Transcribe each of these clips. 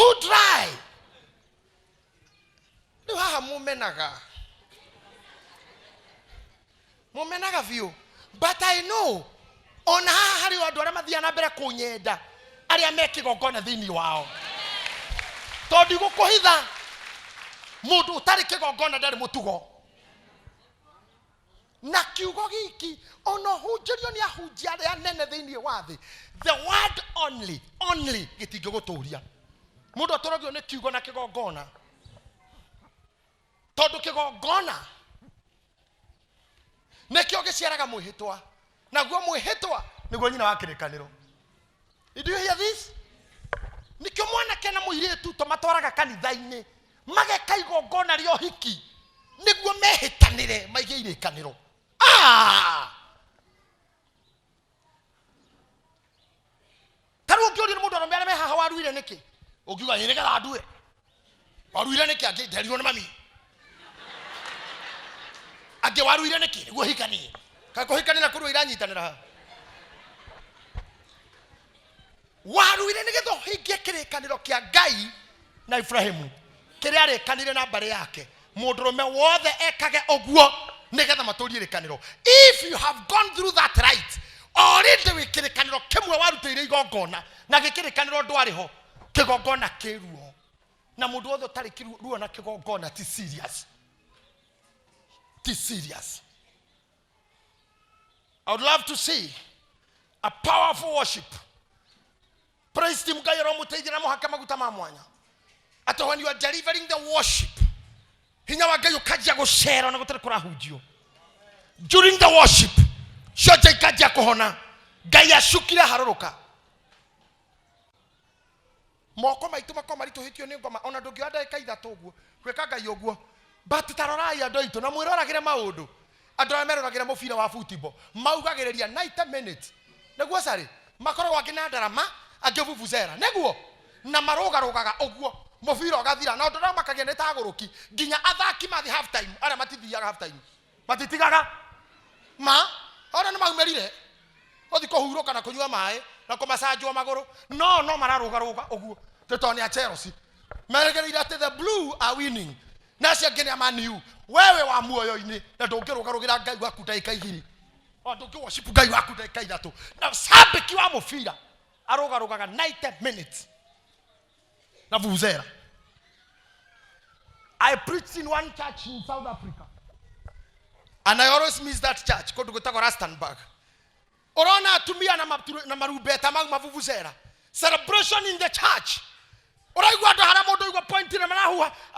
too dry. No ha mumenaga view. But I know on hari wadwara mathia na mbere kunyenda aria mekigongona thini wao. Tondi gukuhitha mundu utari kigongona ndari mutugo. Na kiugo giki ono hunjirio ni ahunjia aria nene thini wa thi. The word only gitinguguturia. Mundu atoragio ni kiugo na kigongona. Tondu kigongona nekio giciaraga mwihitwa. Naguo mwihitwa niguo nyina wa kirikaniro. Did you hear this? Nikio mwana kena muiritu to matwaraga kanitha-ini mageka igongona rio hiki niguo mehitanire maige irikaniro. Taru ungiuri mundu arombe me haha waruire niki ukiuga nyerekera andue waruire niki angitherirwo ni mami age waruire niki niguo hikani kako hikani na kurwa iranyitanira waruire nigetho hingie kirikaniro kia Ngai na Ibrahimu kiria arikanire na mbare yake mundurume wothe ekage oguo nigetha maturie rikaniro. If you have gone through that right already wikirikaniro kimwe warutire igongona na gikirikaniro ndwariho kigongona kiruo na mundu wothe tari kiruo na kigongona ti serious. I would love to see a powerful worship. Praise team Gayero Mutejira Mohaka Maguta Mamwanya. At when you are delivering the worship, Hinawagayo Kajago share on a Kurahudio. During the worship, Shoja Kaja Kohona, Gaya Shukira Haroka. Moko my Tumakomari to hit your name on a Dogiada Kaida Togu, Rekaga Yogo, but Taraya Doito, Namura Gramaodo. Adramero Gramofina wa Futibo, Mauga 90 minutes. Negosari, Makoro Waginada, Agavuzera, Neguo, Namaroga Roga, Oguo, Mofiro Gavira, now the Ramaka Tagoroki, Gina Adakima the half time, Aramati half time. But the Tigaga, Ma, I don't know Meride. What the Kohuroka Nakuya Mai, Nakomasajo Magoro, no, Mararoga, Ogu, the Tony Cherosi. Margarita, the blue are winning. Nasia Genamanu, where are Moyo, the Dogeroga Gakutai, or the worship Gayakutai Kaidato. Now, Sabekiamo Fida, Aroga 90 minutes. Navuzera. I preached in one church in South Africa, and I always miss that church. Go to Rastenburg. Orana to me and Namarubeta Mavuzera. Celebration in the church. I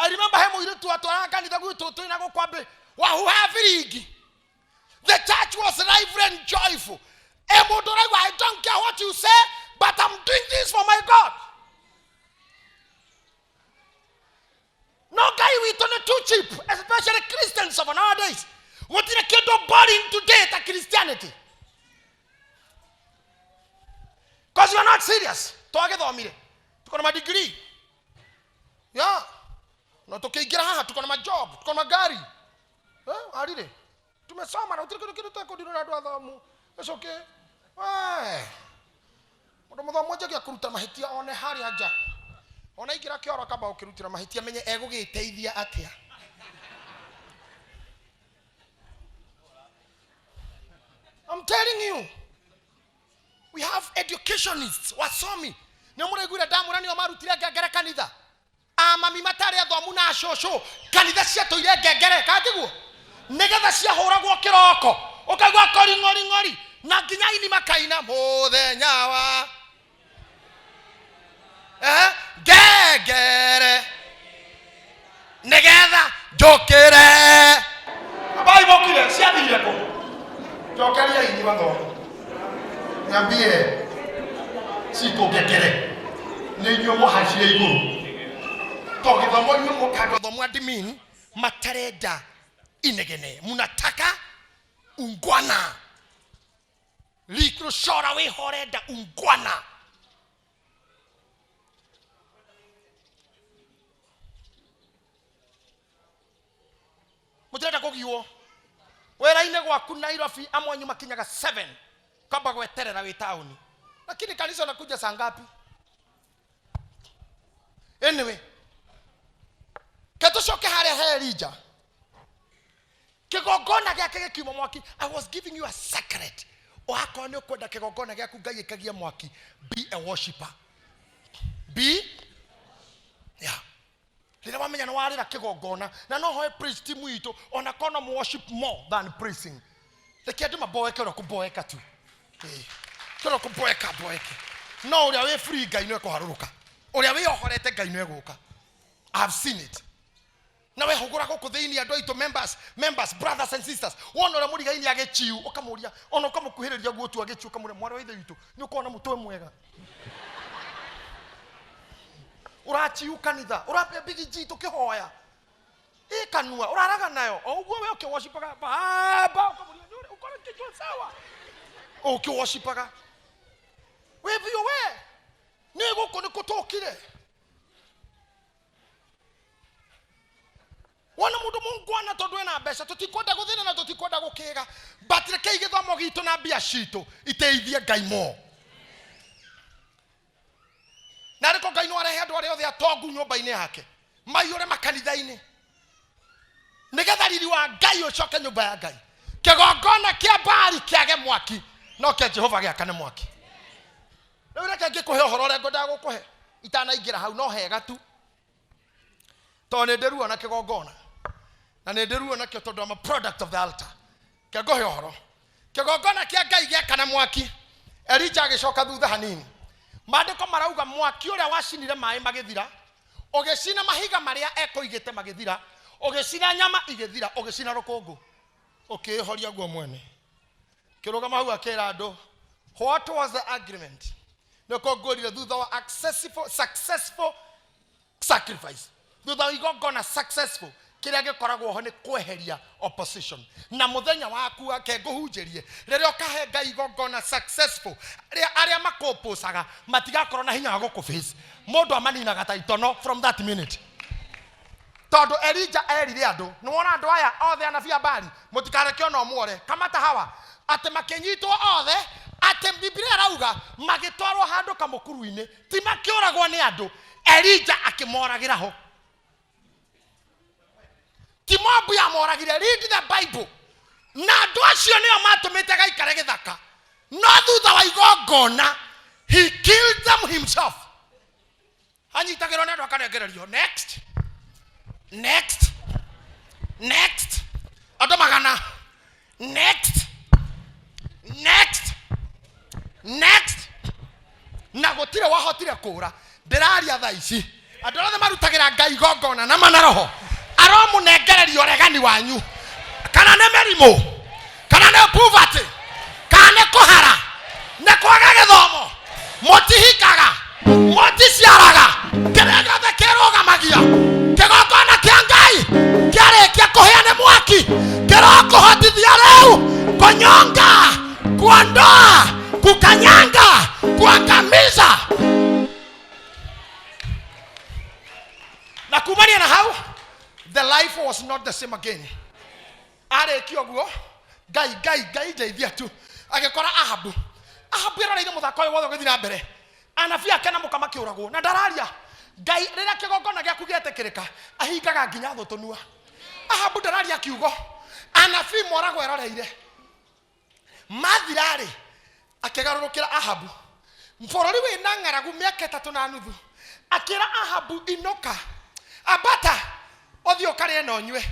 remember him the church was lively and joyful. I don't care what you say, but I'm doing this for my God. No guy we turn it too cheap, especially Christians of nowadays. What did a kid of body today to Christianity? Because you're not serious. Talk about me. To my degree. Yeah. Not okay, get out, to my job, to my gari. How did it? To my summer, I'll take it. It's okay. Why? What am I going to do? Mahitia on a Harry Haja. On a Girakura Kaba Kiruta Mahitia, many ego Tavia Atia. I'm telling you, we have educationists. What saw me? No more good at Damurani Marutia Gagara Canida. Mami Mataria Domuna Show, Canida Shato Gagara Kadu. Negadasia Horago Kiroko, Okawa Coring, Nagina Makaina, more than Yawa. Gagare Negada Jokere Bible killer, Siabi Jokaria in Ivago Nabie Siko Gagere Nino Mohashio. Talking about what you want to mean, Matareda inegene, Munataka Ungwana. Likro shora we horeda Ungwana. Muteta kogiwo. Wera ine kwa kunairo fi amwa nyuma kinyaga 7. Kaba kwa terera we town. Lakini kanisa nakuja saa ngapi? Anyway, keto shoke hare Elijah. Kigogona gya kege kiuma mwaki. I was giving you a secret. Oako ne kwenda kigogona gya kugaye kagia mwaki. Be a worshipper. Be yeah. Lina wamenya no wari na kigogona na no ho preach timu ito ona kono worship more than praising. The kid ma boy kero ku boy ka tu. Kero ku boy ka boy ke. No uri we free guy no ekuharuruka. Uri we ohorete guy no eguka. I have seen it. Na we hugura ko kuthini ando ito members, brothers and sisters. Wono ora muri gaini agechiu okamuria ono kamukuhiriria guotu agechiu kamure mwara wa ithe itu. Ni ukona mutwe mwega. Urachiu kanitha, urape bigi jito kihoya. Kanua uraraga nayo. Oguo we ukiworshipaga baba okamuria ukora kichwa sawa. Ukiworshipaga. We bio we. Ni guko ni kutokire. Wana mundu mungwana tondwe na mbeca tutikwenda guthina na tutikwenda gukiga but reke igithomo gitu na bia cito iteithie Ngai mo na riko Ngai no arehe andu aria othe atongu nyumba-ini yake maiyure makanitha-ini nigetha riri wa Ngai ucoke nyumba ya Ngai kigongona kia Baali kiage mwaki no kia Jehova giakane mwaki riu reke ngikuhe uhoro uria ngwendaga gukuhe itanaingira hau no hega tu to ne nderuo na kigongona na ne nderuo na kio tondu I'm a product of the altar kegohe horo kigongona kia Ngai giakana mwaki Elijah agicoka thutha hanini maandiko marauga mwaki uria wacinire mai magithira ugicina mahiga maria ekoigite magithira ugicina nyama igithira ugicina rukungu ukihoria guo mwene kirugama hau akira andu what was the agreement niko ngorire thutha wa successful sacrifice thutha wa igongona successful kiria gikoragwo ho ni kweheria opposition na muthenya waku ake nguhunjirie riria ukahe Ngai igongona successful aria makoposaga matigakorwo na hinya wa gukuface mundu amaninaga ta itono from that minute tondu Elijah erire andu ni wona andu aya othe anabia Baali mutikareke ono muore kamata hawa ate makenyitwo othe ate Biblia rauga magitwarwo handu kamukuru-ini ti makioragwo ni andu Elijah akimoragira ho Timobu ya moragire read the Bible na andu acio nio matumite gaikare githaka no thutha wa igongona he killed them himself anyitagirwo ni andu akanengererio next andu magana next na gutire wahotire kura ndiraria thaa ici andu othe marutagira Ngai igongona na manaroho aromu nengererio regani wanyu kana ne merimo kana ne poverty kana ne kohara ne kwaga githomo motihikaga moticiaraga kirega the keroga magia kigongona kia Ngai kiarekia kuheane mwaki kirokuhotithia riu kunyonga kuondoa kukanyanga kuangamiza na kumania na hau the life was not the same again. Are kioguo Ngai ndeithia tu agikora Ahabu era ire muthako wothe githira mbere anabia kana mukama kiuragwo na ndararia Ngai rira kigongona giaku gietekirika ahingaga nginya thutunua Ahabu ndararia kiugo anabi moragwo eroreire mathirari akigarurukira Ahabu mforori we na ngaragu miaka 3 na nuthu akira Ahabu inoka abata othio kare no nywe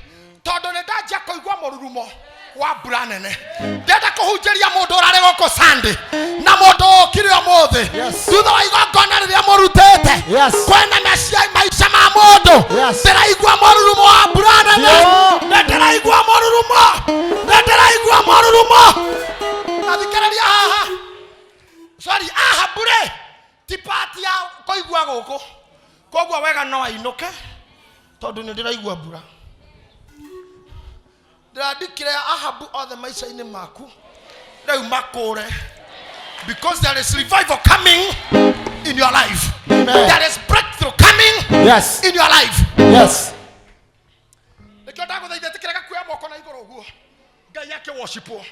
tondu ne ndajia koigwa mururumo wa mbura nene ndenda kuhunjiria mundu urare goko Sunday na mundu okire omothe thutha wa igongona riria murutete kwena maisha ma mundu ndiraigwa mururumo wa mbura nene ndiraigwa mururumo athikararia haha sorry Ahabure tipati ya koigwa goko kogwa wega no ainuke tondu ni ndiraigwa mbura ndadikire Ahabu othe maisha-ini maku riu makure because there is revival coming in your life. There is breakthrough coming in your life. Nikio ndaguthaitha tikiraga kuya moko na iguru guo Ngai yake worshipwo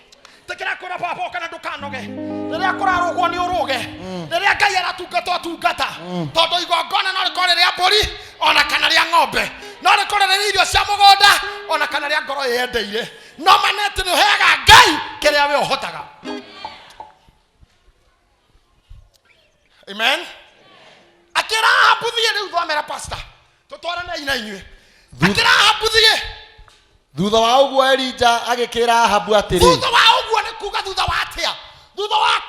tekera kora papa kana ndukanoge riria kurarugwo ni uruge riria Ngai aratungata tondu igongona no rikore ria mburi ona kana ria ng'ombe no rikore ria irio cia mugonda ona kana ria ngoro yendeire no manete ni heaga Ngai kiria we uhotaga. Amen. Akira habuthie riu thomera pastor tutwarana ina inywe akira habuthie thutha wa uguo Elija agikira Ahabu atiri thutha wa uguo ni kuga thutha wa atia thutha wa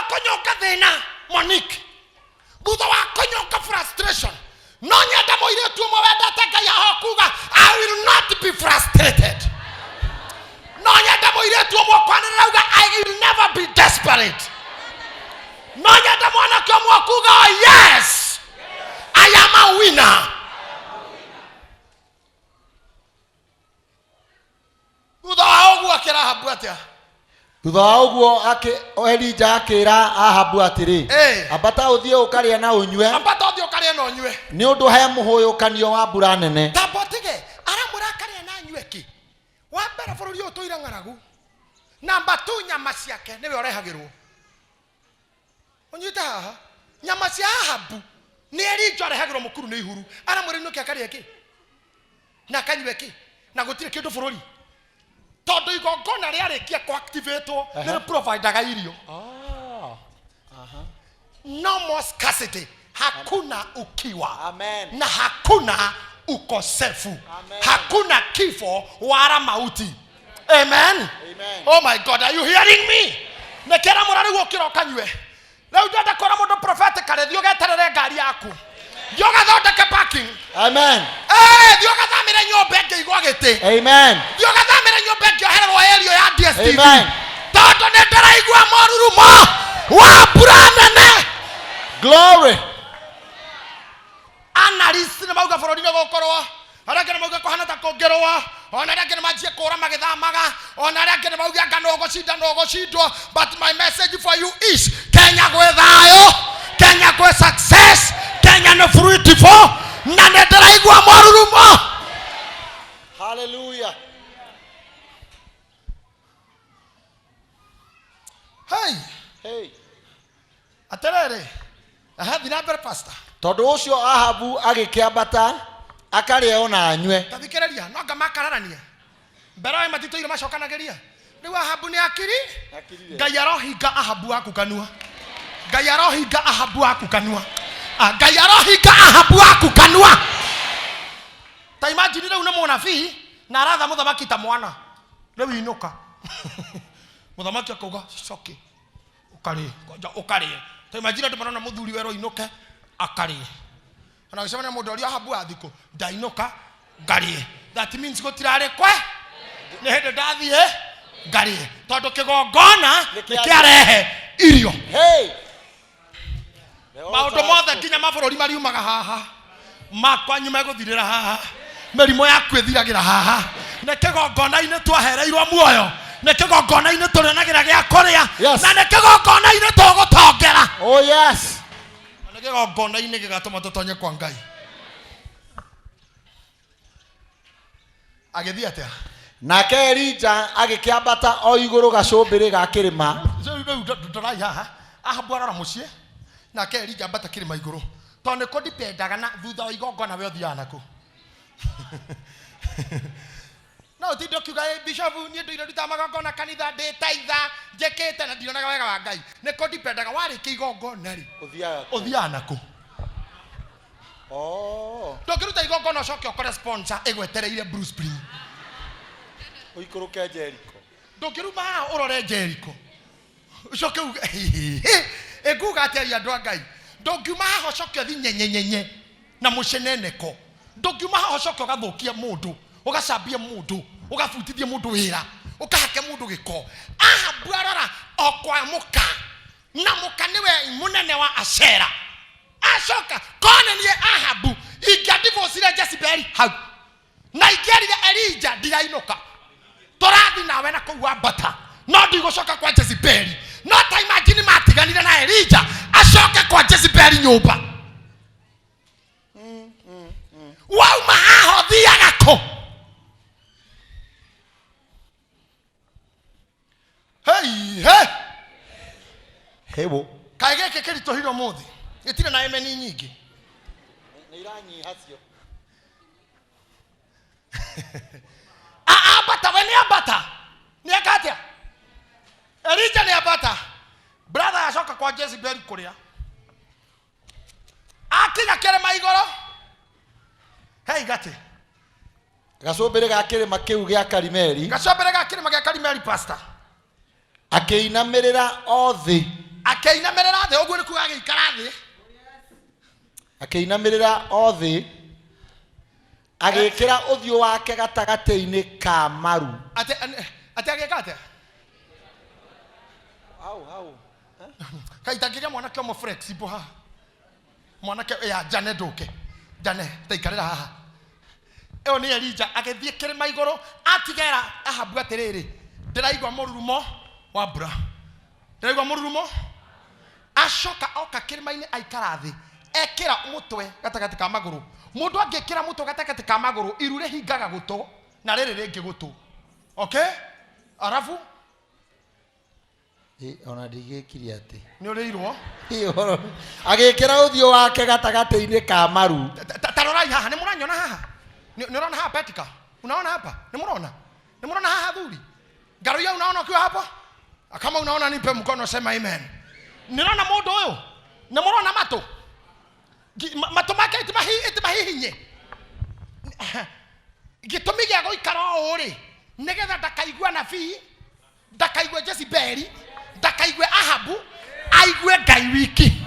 kunyonga thina Monique thutha wa kunyonga frustration no nyenda moire tu mo wendete Ngai aho kuga I will not be frustrated no nyenda moire tu mo kwanira uga I will never be desperate no nyenda mwana kwa mo kuga yes I am a winner. Thutha wa uguo akira Ahabu atia thutha wa uguo Elija akira Ahabu atiri ambata uthie ukaria na unywe ni undu he muhuyukanio wa mbura nene tabotige ara murakaria na nywe ki wa mbere bururi utuira ngaragu namba 2 nyama ciake niwe urehagirwo unyita haha nyama cia Ahabu ni Elija arehagirwo mukuru ni ihuru ara muri nuki akaria ki na kanywe ki na gutire kindu bururi tondu igongona riarikia ku activate ni provider irio no more scarcity hakuna ukiwa amen na hakuna ukosefu hakuna kifo wala mauti amen oh my God are you hearing me nekera murari gukira okanywe leo ndenda kora mundu prophetic kare thio geterere ngari yaku thio gathondeke parking amen thio gathamire nyombe ngeigwa giti amen thio gathamire nyombe ngeohererwo erio ya DSTV amen tondu ni ndiraigua Mururumo wa mbura nene glory analisi na mauga bururi ni gukorwo arake na mauga kohana ta kongerwa ona arake na majie kura magithamaga ona arake na mauga ngano gucinda no gucindwo but my message for you is Kenya gwe thayo Kenya gwe success Kenya no fruitful na ndiraigua Mururumo hallelujah hey aterere thina mbere pastor tondu ucio Ahabu agikiambata akaria ona anywe tathikereria no ngamakararania mbere matitoire macokanageria riu Ahabu ni akiri Ngai arohinga Ahabu akukanua Ngai arohinga Ahabu akukanua Ngai arohinga Ahabu akukanua ta imagine riu ni munabii na aratha muthamaki ta mwana riu inuka muthamaki akauga coki ukari ta imagine tumarona muthuri wero inuke akari ana gisema na mundu uri Ahabu athiko ndainuka ngari that means gutirare kwe ni hende ndathie ngari tondu kigongona nikiarehe irio maundu mothe nginya mabururi mariumaga haha makwanyu meguthirira haha mirimo yaku ithiragira haha ne kigongona-ini twahereirwo muoyo ne kigongona-ini turinagira gia kuria na ne kigongona-ini tugutongera oh yes ne kigongona-ini gigatuma tutonye kwa Ngai agithia atia nake Elija agikiambata o iguru gacumbiri ga kirima turai haha Ahabu arora mucie nake Elija ambata kirima iguru tondu ko dipendaga na thutha wa igongona we othiaga naku no ti dokiuga bishop ni ndu iruta magongona kanitha ndetaitha njekete na ndionaga wega wa Ngai ni ko dipendaga wari kigongona ri uthiaga naku ndokiruta igongona ucoke ukore sponsor igwetereire Bruce Spring uikuruke Jericho ndokiruma urore Jericho ucoke eguga atia andu a Ngai ndongiuma haha ucoke thi nyenyenyenye na muceneneko ndongiuma haha ucoke ugathukia mundu ugacambia mundu ugabutithia mundu wira ukahake mundu giko Ahabu arora okwa muka na muka niwe munene wa Ashera acoka kone ni Ahabu ingadivorce Jezebel hau na igerire Elija ndirainuka torathi nawe na kuwa bata no ndigucoka kwa Jezebel no ta imagine matiganire na Elija acoke kwa Jezebel nyumba wauma haho thiaga ko Hebu. Kaige kekirito hiro muthi. Gitire na emeni nyingi. Ni iranyi hacio. Abata we ni abata. Ni akatia. Elijah ni abata. Brother ashoka kwa Jezebel kuria. Akinya kirema igoro. Hey gati. Gacombere ga kirima kiu gia Karimeli. Gacombere ga kirima gia Karimeli pastor. Akinamirira othi. Akinamirira the oguo ni kuga gikara thi. Akinamirira othi. Agikira uthio wake gatagate-ini ka maru. Ate agikate. Au. Kaitagiria mwanake omo flexible ha. Mwanake ya Jane nduke. Jane taikarira haha. Eo ni Elijah agithie kirima iguru atigera Ahabu atiriri. Ndiraigwa mururumo wa mbura. Ndiraigwa mururumo. Ashoka oka kirima-ini aikara thi. Ekira mutwe gatagati ka maguru. Mundu angikira mutwe gatagati ka maguru irure hingaga guto na riri ringi guto. Okay? Arafu ona ndigikiri ati ni urirwo agikira uthio wake gatagati-ini ka maru. Tarorai haha ni muranyona haha. Ni unaona hapa Petika? Unaona hapa? Ni munaona haha dhuri. Garuya unaona ukiwa hapa? Kama unaona nipe mkono sema amen. Ni unaona mundu uyu? Ni munaona mato? Mato make itimahihinye. Gitumi gia guikara uri nigetha ndakaigua nabii, ndakaigua Jezebel, ndakaigua Ahabu, aigue Ngai wiki.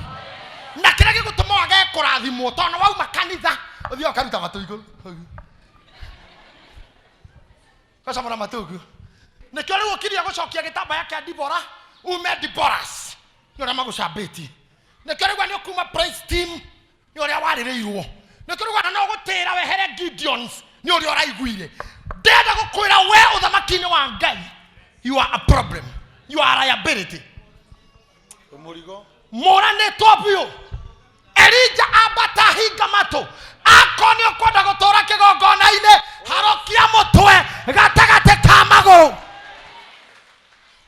Na kira gigutuma wage kurathimwo tona wauma kanitha uthio karuta matu iguru. Kasamara matugu. Nikio riu ukiria gucokia gitambaya kia Dibora, ume Diboras. Nyora magucambiti. Nikio riu ni ukuma praise team, nyora waririrwo. Nikio riu no gutira wehere Gideons, nyori oraiguire. Ndenda gukwira we uthamaki-ini wa Ngai. You are a problem. You are a liability. Umurigo. Mora ne topio. Elijah abata hinga mato. Akoni okwenda gutura kigongona-ini harokia mutwe gatagate ka maguru.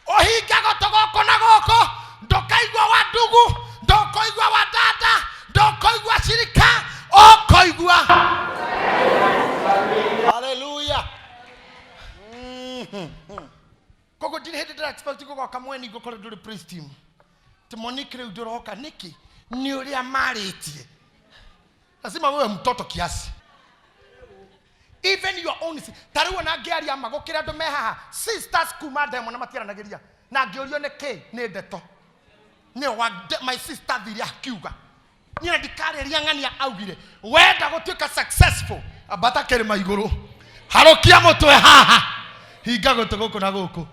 Ohinga gotogoko na goko ndokaigwa wa ndugu, ndokoigwa wa dada, ndokoigwa shirika, okoigwa. Hallelujah. Kogo dile hede dra expect kogo kamweni go kore do praise team. Timonikre udoroka niki ni uria mariti. Lazima wewe mtoto kiasi. Even your own tariwa na gari ama gukira ndo meha sisters kuma demo na matira nageria na ngiorio ne ke ne deto ne wa my sister thiria kiuga nyina ndikareria ng'ania augire wenda gutuika successful abata kirima iguru harokia mutwe haha hinga gutuguku na guku.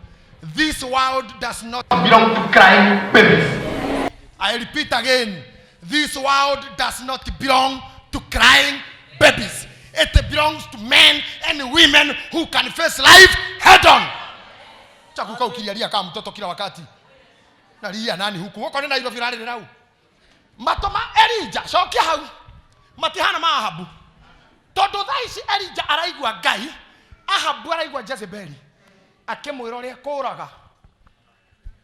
This world does not belong to crying babies. I repeat again, this world does not belong to crying babies. It belongs to men and women who can face life head on. Chakuka ukilialia kama mtoto kila wakati. Na lia nani huku? Wako nenda hilo virale rau. Matoma Elijah, shokia hau. Matihana ma Ahabu. Todo thaisi Elijah araigwa Ngai, Ahabu araigwa Jezebel. Akemwira ria kuraga.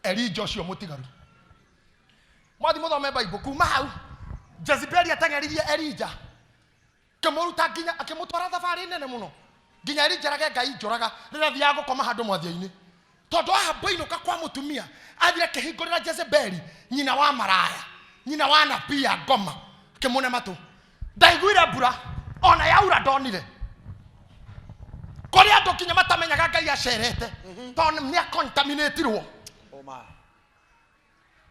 Elijah cio mutigaru. Mwathi muthome Bible kuma hau. Jezebel atang'eririe Elijah. Kemuruta ginya akimutwara thabari nene muno. Ginya Elijah rage Ngai njoraga rira thia gukoma handu mwathia-ini. Tondu Ahabu inuka kwa mutumia athire kihingurira Jezebel nyina wa maraya, nyina wa napia ngoma kimune matu. Ndaiguire mbura ona yaura ndonire. Kori andu kinya matamenyaga Ngai acerete tondu ni contaminatirwo.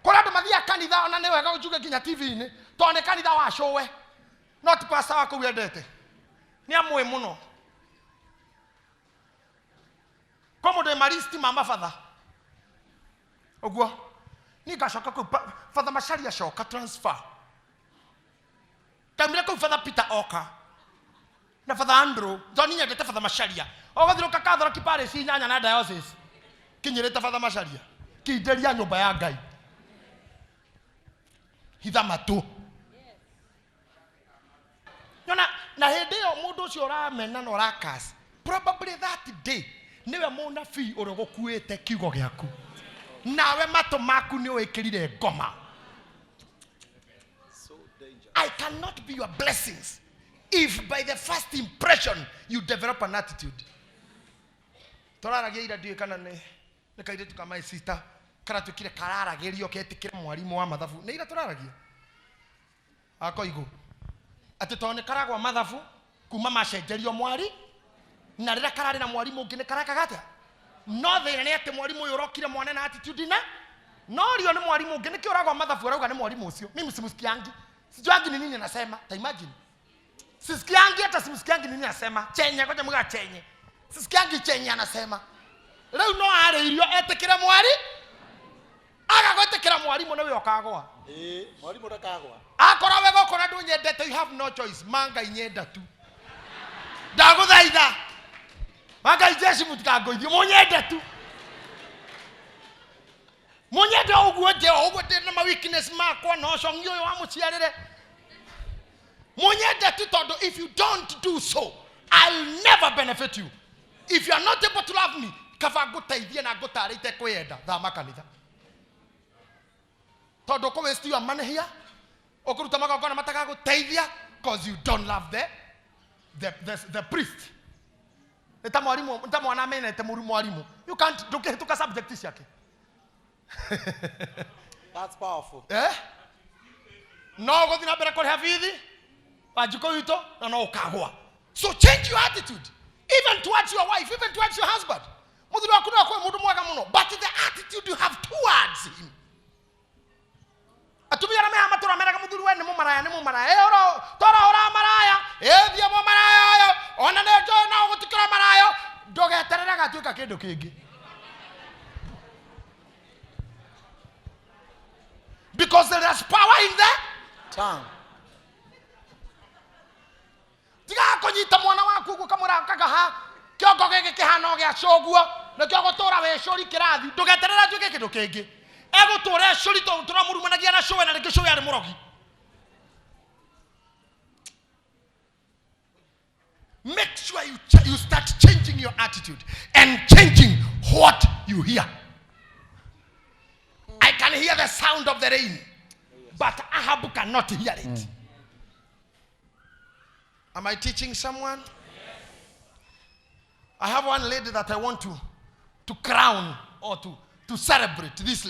Kori andu mathia kanitha ona ni wega ujuge kinya TV-ini tondu kanitha wa showe. Not pastor wako wendete. Ni amwe muno. Komo de maristi mama father. Ogwo. Ni gashoka ko father Masharia shoka transfer. Kamira ko father Peter Oka. Na father Andrew, doni nyete father Masharia. O wathiro kakathora kipare si nyanya na diocese. Kinyirete father Masharia. Kideria nyumba ya Ngai. Hitha matu. Na hedeo mundu ucio uramena na urakas. Probably that day niwe munabii uri gukuite kiugo giaku. nawe mato maku ni wekirire ngoma. I cannot be your blessings if by the first impression you develop an attitude. Toraragia ira ndiye kana ne kaire tuka my sister kana tukire kararagerio ketikire mwarimu wa mathabu ne ira toraragia akoigo ati tone karagwa mathabu kuma macenjerio mwari na rira karari na mwarimu ungi ne karakagata no thina ne ati mwarimu uyu urokire mwana na attitude na no rio ni mwarimu ungi ne kiuragwa mathabu arauga ni mwarimu ucio mimi simsikiangi sijuangi ni nini anasema ta imagine sisikiangi hata simsikiangi nini anasema chenye ngoja mga chenye sisikiangi chenye anasema leo no are irio etekire mwari aga gwetekira mwarimu nawe okagwa mwarimu ndakagwa akora wego kora ndunyendete you have no choice manga inyenda tu ndaguthaitha manga ijeshi mutikagoithio munyende tu munyende uguo je uguo ndina ma weakness makwa no congio yo amuciarire munyende tu tondo if you don't do so I'll never benefit you. If you are not able to love me, kava gutaithia na gutarite kwenda thama kanitha. Todo ko waste your money here. Okuruta magakona mataka gutaithia because you don't love the priest. Eta mwalimu, eta mwana mena eta mwalimu. You can't do to subject this yake. That's powerful. Eh? No go dina bera ko havithi. Wajuko yuto na no kagwa. So change your attitude. Even towards your wife, even towards your husband. But the attitude you have towards him. Because there is power in the tongue. Tiga konyita mwana waku gukamura kagaha kiongo gege kihano gya coguo na kiongo tora we cori kirathi ndugeterera njuke kindu kingi ego tore cori to tura murumanagia na cowe na ringi cowe ari murogi. Make sure you start changing your attitude and changing what you hear. I can hear the sound of the rain, but Ahab cannot hear it. Am I teaching someone? Yes. I have one lady that I want to crown or to celebrate this lady.